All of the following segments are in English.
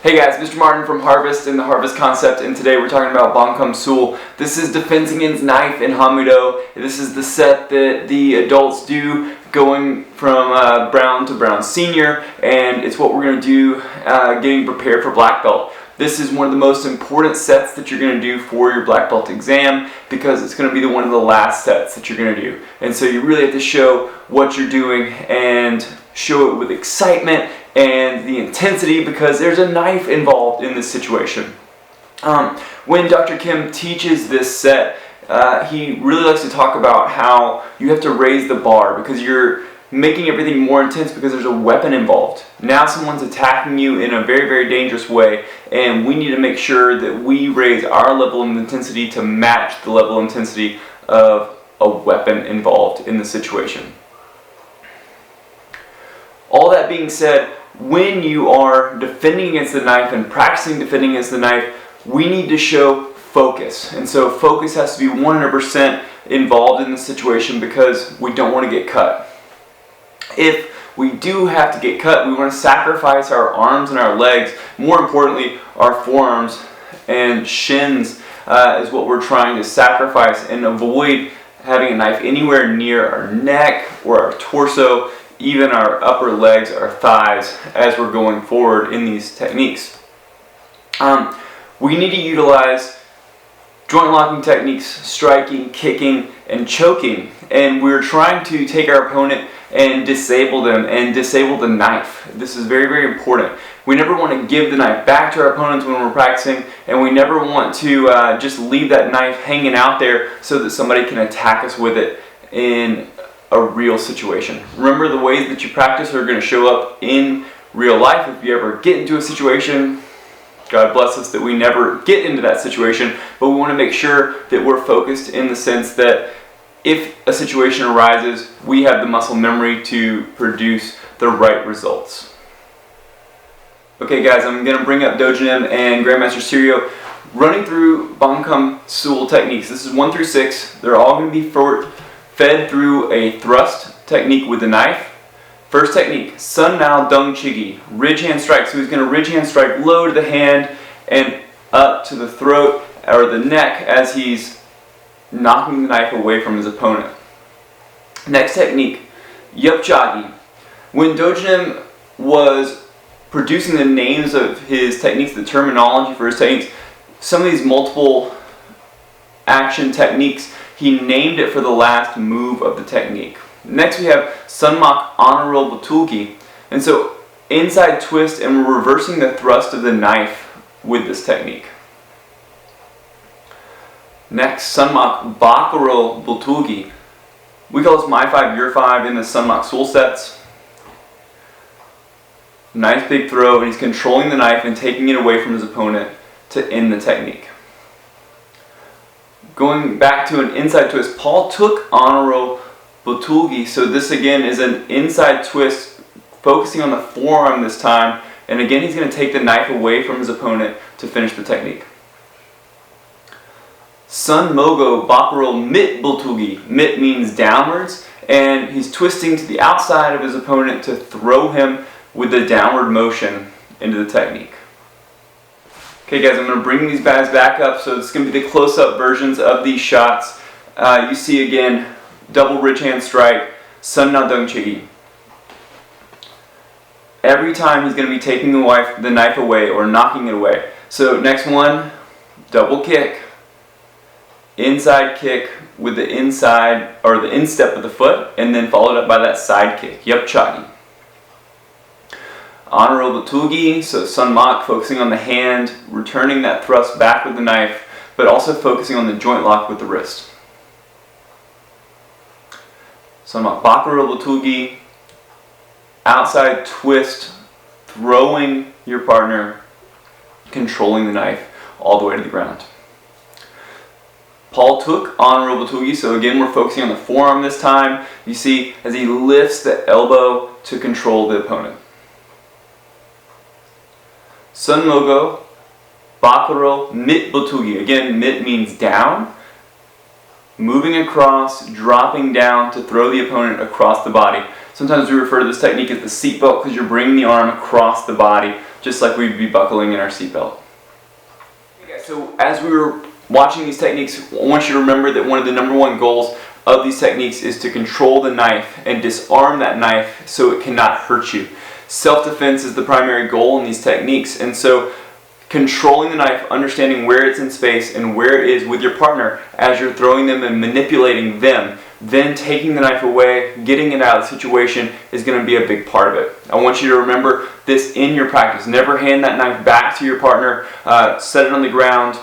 Hey guys, Mr. Martin from Harvest and the Harvest Concept, and today we're talking about Bhang Kum Sul. This is Defensingen's knife in Mu Do. This is the set that the adults do going from brown to brown senior, and it's what we're going to do getting prepared for black belt. This is one of the most important sets that you're going to do for your black belt exam because it's going to be one of the last sets that you're going to do. And so you really have to show what you're doing and show it with excitement and the intensity because there's a knife involved in this situation. When Dr. Kimm teaches this set, he really likes to talk about how you have to raise the bar because you're making everything more intense because there's a weapon involved. Now someone's attacking you in a very, very dangerous way, and we need to make sure that we raise our level of intensity to match the level of intensity of a weapon involved in the situation. All that being said, when you are defending against the knife and practicing defending against the knife, we need to show focus. And so focus has to be 100% involved in the situation because we don't want to get cut. If we do have to get cut, we want to sacrifice our arms and our legs. More importantly, our forearms and shins is what we're trying to sacrifice and avoid having a knife anywhere near our neck or our torso, even our upper legs, our thighs, as we're going forward in these techniques. We need to utilize joint locking techniques, striking, kicking, and choking, and we're trying to take our opponent and disable them and disable the knife. This is very, very important. We never want to give the knife back to our opponents when we're practicing, and we never want to just leave that knife hanging out there so that somebody can attack us with it in a real situation. Remember, the ways that you practice are going to show up in real life. If you ever get into a situation, God bless us that we never get into that situation, but we want to make sure that we're focused in the sense that if a situation arises, we have the muscle memory to produce the right results. Okay guys, I'm going to bring up Dojanim and Grandmaster Serio running through Bhang Kum Sul techniques. This is 1 through 6. They're all going to be fed through a thrust technique with the knife. First technique, Sun Mao Dung Chigi, ridge hand strike. So he's going to ridge hand strike low to the hand and up to the throat or the neck as he's knocking the knife away from his opponent. Next technique, Yup Chagi. When Dojanim was producing the names of his techniques, the terminology for his techniques, some of these multiple action techniques, he named it for the last move of the technique. Next we have Sunmak Honorable Batulgi. And so inside twist, and we're reversing the thrust of the knife with this technique. Next, Sunmak Bakuro Bultugi. We call this My 5, Your 5 in the Sunmak Sul sets. Nice big throw, and he's controlling the knife and taking it away from his opponent to end the technique. Going back to an inside twist, Paul took Honorable Bultugi, so this again is an inside twist focusing on the forearm this time, and again he's going to take the knife away from his opponent to finish the technique. Sun Mogo Bakuro Mit Bultugi. Mit means downwards, and he's twisting to the outside of his opponent to throw him with the downward motion into the technique. Okay guys, I'm going to bring these guys back up, so it's going to be the close-up versions of these shots. You see again, double ridge hand strike, Sun Mao Dung Chigi. Every time he's going to be taking the knife away or knocking it away. So next one, double kick. Inside kick with the inside or the instep of the foot, and then followed up by that side kick. Yup Chagi. Honorable Tugi, so Sun Mak, focusing on the hand, returning that thrust back with the knife, but also focusing on the joint lock with the wrist. Sun Mak Bakuro Tugi, outside twist, throwing your partner, controlling the knife all the way to the ground. Paul took Honorable Tugi, so again we're focusing on the forearm this time. You see as he lifts the elbow to control the opponent. Sun Mogo, Bakuro, Mit Bultugi. Again, Mit means down. Moving across, dropping down to throw the opponent across the body. Sometimes we refer to this technique as the seatbelt because you're bringing the arm across the body just like we'd be buckling in our seatbelt. Okay, so as we were watching these techniques, I want you to remember that one of the #1 goals of these techniques is to control the knife and disarm that knife so it cannot hurt you. Self-defense is the primary goal in these techniques, and so controlling the knife, understanding where it's in space and where it is with your partner as you're throwing them and manipulating them, then taking the knife away, getting it out of the situation is going to be a big part of it. I want you to remember this in your practice. Never hand that knife back to your partner. Set it on the ground.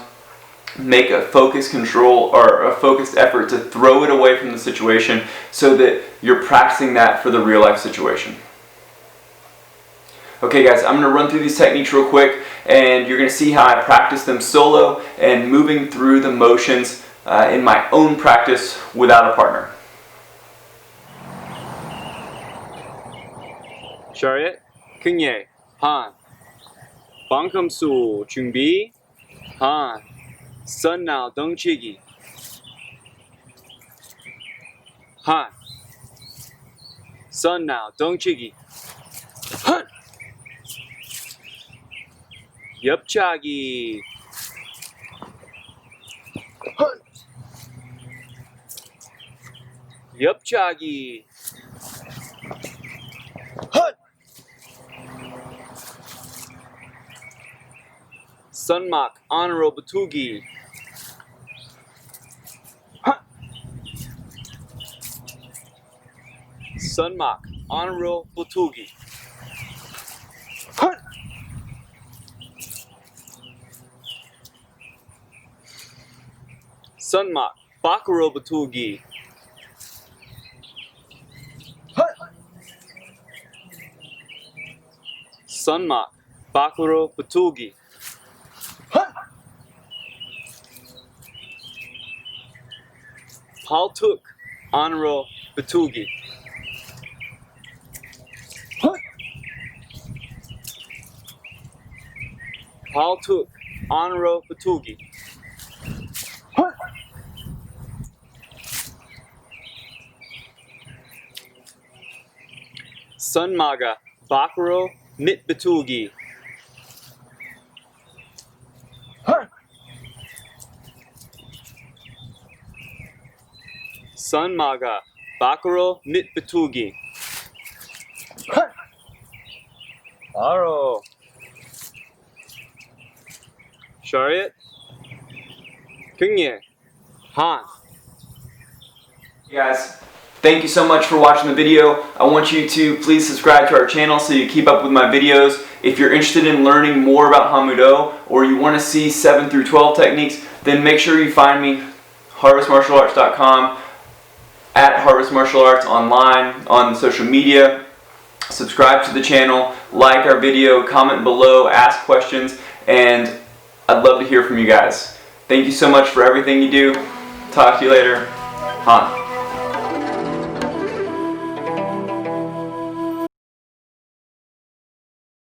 Make a focused control or a focused effort to throw it away from the situation so that you're practicing that for the real life situation. Okay guys, I'm going to run through these techniques real quick, and you're going to see how I practice them solo and moving through the motions in my own practice without a partner. Chariot, Kimm, Han. Bhang Kum Sul, 준비, Han. Sun now, Dojanim. Han. Sun now, Dojanim. Han. 옆차기. Han. 옆차기. Han. Sunmak, honorable Batugi. Han. Sunmak, honorable Batugi. Han. Sunmak, Bakuro Batugi. Sunmak, Bakuro Batugi. Paltuk, honorable Batugi. Paltuk, honorable Batugi. Sunmaga, Bakuro, Mit Batugi. Sunmaga, Bakuro, Mit Batugi. Aro. Chariot, Kimm, Han. Guys, thank you so much for watching the video. I want you to please subscribe to our channel so you keep up with my videos. If you're interested in learning more about Mu Do, or you want to see 7 through 12 techniques, then make sure you find me harvestmartialarts.com, at Harvest Martial Arts online, on social media. Subscribe to the channel, like our video, comment below, ask questions, and I'd love to hear from you guys. Thank you so much for everything you do. Talk to you later. Han.